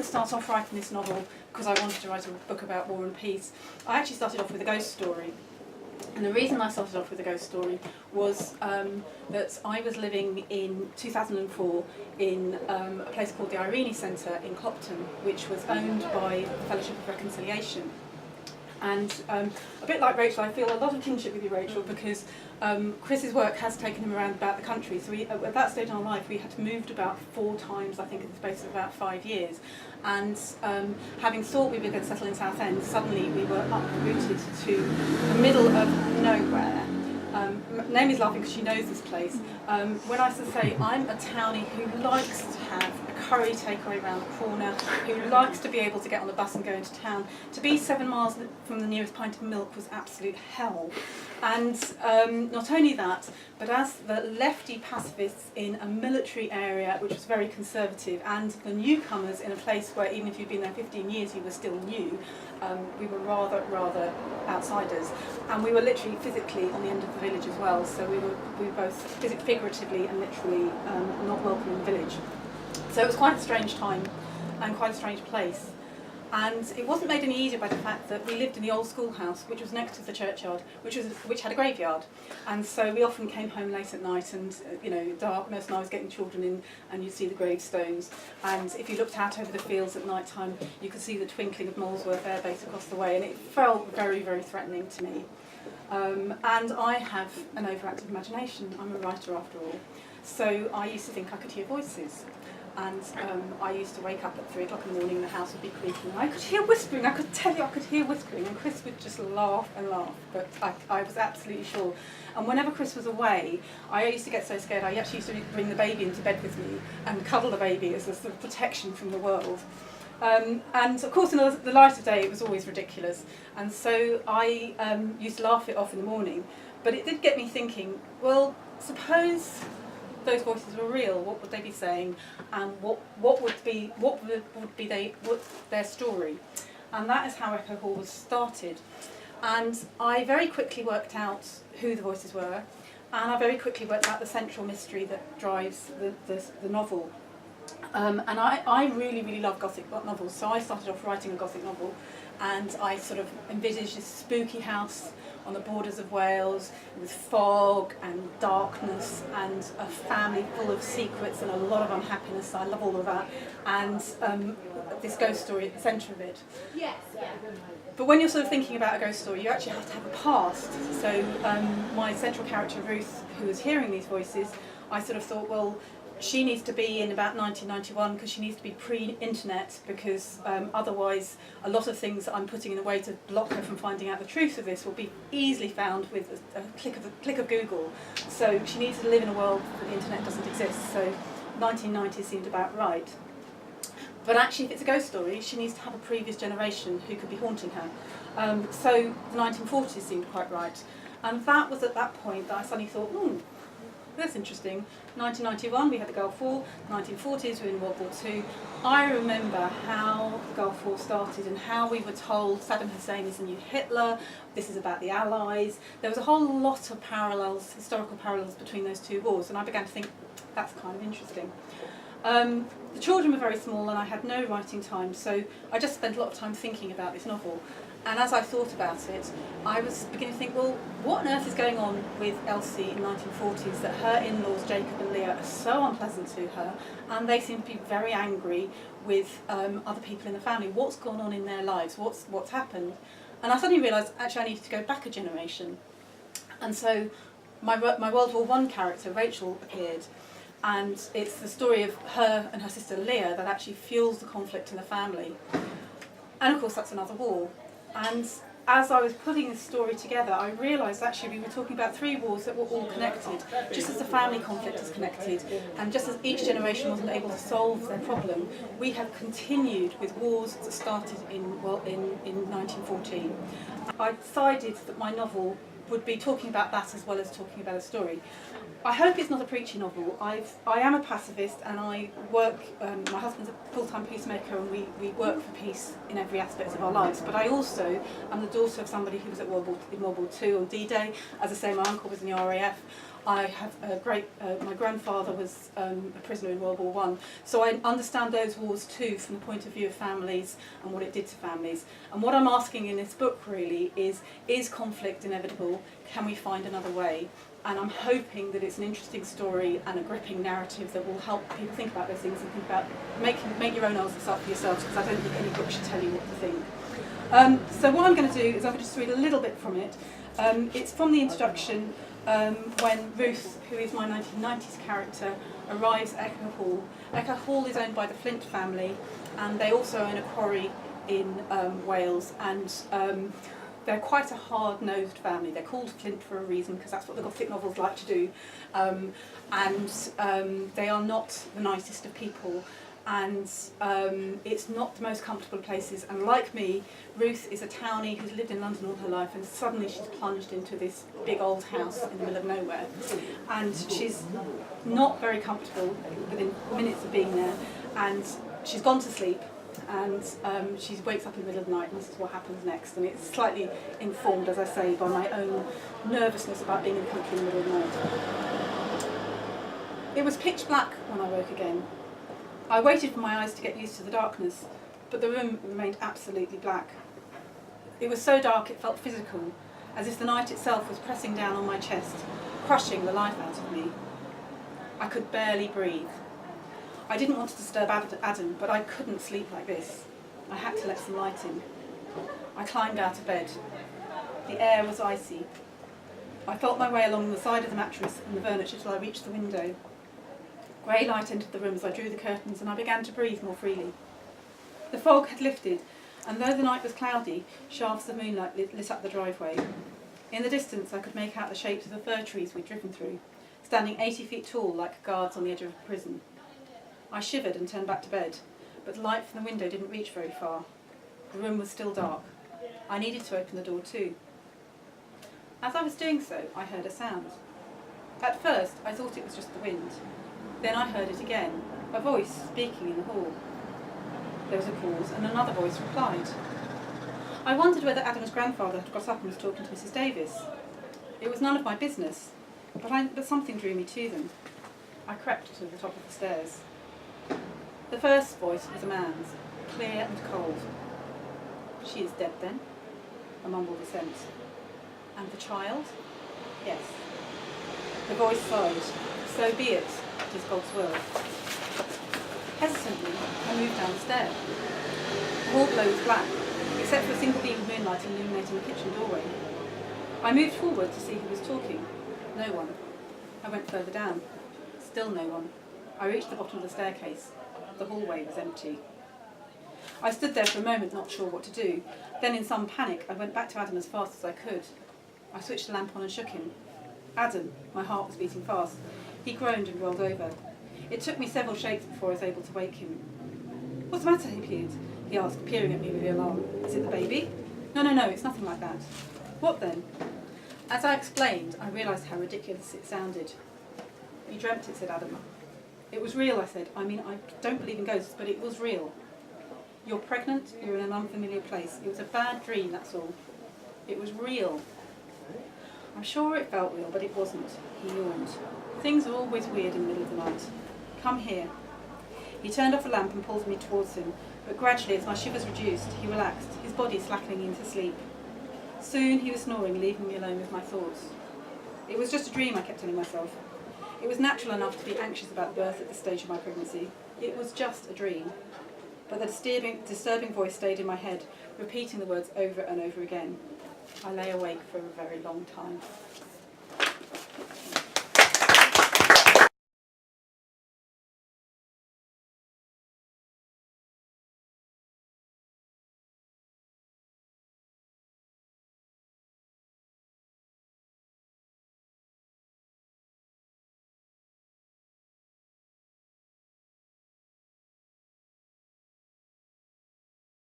Start off writing this novel because I wanted to write a book about war and peace. I actually started off with a ghost story. And the reason I started off with a ghost story was that I was living in 2004 in a place called the Irene Centre in Clopton, which was owned by the Fellowship of Reconciliation. And a bit like Rachel, I feel a lot of kinship with you, Rachel, because Chris's work has taken him around about the country. So at that stage in our life, we had moved about 4 times, I think, in the space of about 5 years. And having thought we were going to settle in Southend, suddenly we were uprooted to the middle of nowhere. Naomi's laughing because she knows this place. When I say I'm a townie who likes to have a curry takeaway around the corner, who likes to be able to get on the bus and go into town, to be 7 miles from the nearest pint of milk was absolute hell. And not only that, but as the lefty pacifists in a military area which was very conservative, and the newcomers in a place where even if you'd been there 15 years you were still new, we were rather outsiders, and we were literally physically on the end of the village as well, so we were both figuratively and literally not welcome in the village. So it was quite a strange time and quite a strange place. And it wasn't made any easier by the fact that we lived in the old schoolhouse, which was next to the churchyard, which had a graveyard. And so we often came home late at night, and darkness, and I was getting children in, and you'd see the gravestones. And if you looked out over the fields at night time, you could see the twinkling of Molesworth Air Base across the way, and it felt very, very threatening to me. And I have an overactive imagination. I'm a writer after all. So I used to think I could hear voices. And I used to wake up at 3 o'clock in the morning and the house would be creaking. I could hear whispering, I could tell you I could hear whispering, and Chris would just laugh and laugh, but I was absolutely sure. And whenever Chris was away, I used to get so scared, I actually used to bring the baby into bed with me and cuddle the baby as a sort of protection from the world. And of course in the light of day it was always ridiculous, and so I used to laugh it off in the morning, but it did get me thinking, well, suppose those voices were real, what would they be saying, and what would be their story? And that is how Echo Hall was started. And I very quickly worked out who the voices were, and I very quickly worked out the central mystery that drives the novel. And I really love Gothic novels, so I started off writing a Gothic novel, and I sort of envisaged this spooky house on the borders of Wales with fog and darkness and a family full of secrets and a lot of unhappiness. I love all of that, and this ghost story at the centre of it. Yes. But when you're sort of thinking about a ghost story, you actually have to have a past. So my central character Ruth, who was hearing these voices, I sort of thought, well, she needs to be in about 1991 because she needs to be pre-internet, because otherwise a lot of things that I'm putting in the way to block her from finding out the truth of this will be easily found with a click of Google. So she needs to live in a world where the internet doesn't exist. So 1990 seemed about right. But actually, if it's a ghost story, she needs to have a previous generation who could be haunting her. So the 1940s seemed quite right. And that was at that point that I suddenly thought, that's interesting. 1991, we had the Gulf War. 1940s, we were in World War II. I remember how the Gulf War started and how we were told Saddam Hussein is the new Hitler, this is about the Allies. There was a whole lot of parallels, historical parallels between those two wars, and I began to think, that's kind of interesting. The children were very small and I had no writing time, so I just spent a lot of time thinking about this novel. And as I thought about it, I was beginning to think, well, what on earth is going on with Elsie in the 1940s that her in-laws, Jacob and Leah, are so unpleasant to her, and they seem to be very angry with other people in the family. What's gone on in their lives? What's happened? And I suddenly realised, actually, I needed to go back a generation. And so my World War I character, Rachel, appeared. And it's the story of her and her sister Leah that actually fuels the conflict in the family. And of course that's another war. And as I was putting this story together, I realised actually we were talking about 3 wars that were all connected, just as the family conflict is connected, and just as each generation wasn't able to solve their problem, we have continued with wars that started in 1914. I decided that my novel would be talking about that as well as talking about a story. I hope it's not a preachy novel. I am a pacifist, and I work, my husband's a full-time peacemaker, and we work for peace in every aspect of our lives. But I also am the daughter of somebody who was in World War II on D-Day. As I say, my uncle was in the RAF. I have my grandfather was a prisoner in World War One, so I understand those wars too from the point of view of families and what it did to families. And what I'm asking in this book really is conflict inevitable? Can we find another way? And I'm hoping that it's an interesting story and a gripping narrative that will help people think about those things and think about make your own answers up for yourselves, because I don't think any book should tell you what to think. So what I'm going to do is I'm going to just read a little bit from it. It's from the introduction when Ruth, who is my 1990s character, arrives at Ecker Hall. Ecker Hall is owned by the Flint family, and they also own a quarry in Wales, and they're quite a hard-nosed family. They're called Flint for a reason, because that's what the Gothic novels like to do, and they are not the nicest of people. And it's not the most comfortable of places, and like me, Ruth is a townie who's lived in London all her life, and suddenly she's plunged into this big old house in the middle of nowhere, and she's not very comfortable within minutes of being there, and she's gone to sleep, and she wakes up in the middle of the night, and this is what happens next. And it's slightly informed, as I say, by my own nervousness about being in the country in the middle of the night. It was pitch black when I woke again. I waited for my eyes to get used to the darkness, but the room remained absolutely black. It was so dark it felt physical, as if the night itself was pressing down on my chest, crushing the life out of me. I could barely breathe. I didn't want to disturb Adam, but I couldn't sleep like this. I had to let some light in. I climbed out of bed. The air was icy. I felt my way along the side of the mattress and the furniture till I reached the window. Grey light entered the room as I drew the curtains, and I began to breathe more freely. The fog had lifted, and though the night was cloudy, shafts of moonlight lit up the driveway. In the distance I could make out the shapes of the fir trees we'd driven through, standing 80 feet tall like guards on the edge of a prison. I shivered and turned back to bed, but the light from the window didn't reach very far. The room was still dark. I needed to open the door too. As I was doing so, I heard a sound. At first I thought it was just the wind. Then I heard it again, a voice speaking in the hall. There was a pause, and another voice replied. I wondered whether Adam's grandfather had got up and was talking to Mrs. Davis. It was none of my business, but something drew me to them. I crept to the top of the stairs. The first voice was a man's, clear and cold. She is dead then, a mumbled assent. And the child? Yes. The voice sighed. So be it. It is God's will. Hesitantly, I moved down the stair. The hall below was black, except for a single beam of moonlight illuminating the kitchen doorway. I moved forward to see who was talking. No one. I went further down. Still no one. I reached the bottom of the staircase. The hallway was empty. I stood there for a moment, not sure what to do. Then, in some panic, I went back to Adam as fast as I could. I switched the lamp on and shook him. Adam, my heart was beating fast. He groaned and rolled over. It took me several shakes before I was able to wake him. What's the matter, he asked, peering at me with alarm. Is it the baby? No, it's nothing like that. What then? As I explained, I realised how ridiculous it sounded. You dreamt it, said Adam. It was real, I said. I mean, I don't believe in ghosts, but it was real. You're pregnant, you're in an unfamiliar place. It was a bad dream, that's all. It was real. I'm sure it felt real, but it wasn't. He yawned. Things are always weird in the middle of the night. Come here. He turned off the lamp and pulled me towards him, but gradually, as my shivers reduced, he relaxed, his body slackening into sleep. Soon he was snoring, leaving me alone with my thoughts. It was just a dream, I kept telling myself. It was natural enough to be anxious about birth at this stage of my pregnancy. It was just a dream. But the disturbing voice stayed in my head, repeating the words over and over again. I lay awake for a very long time.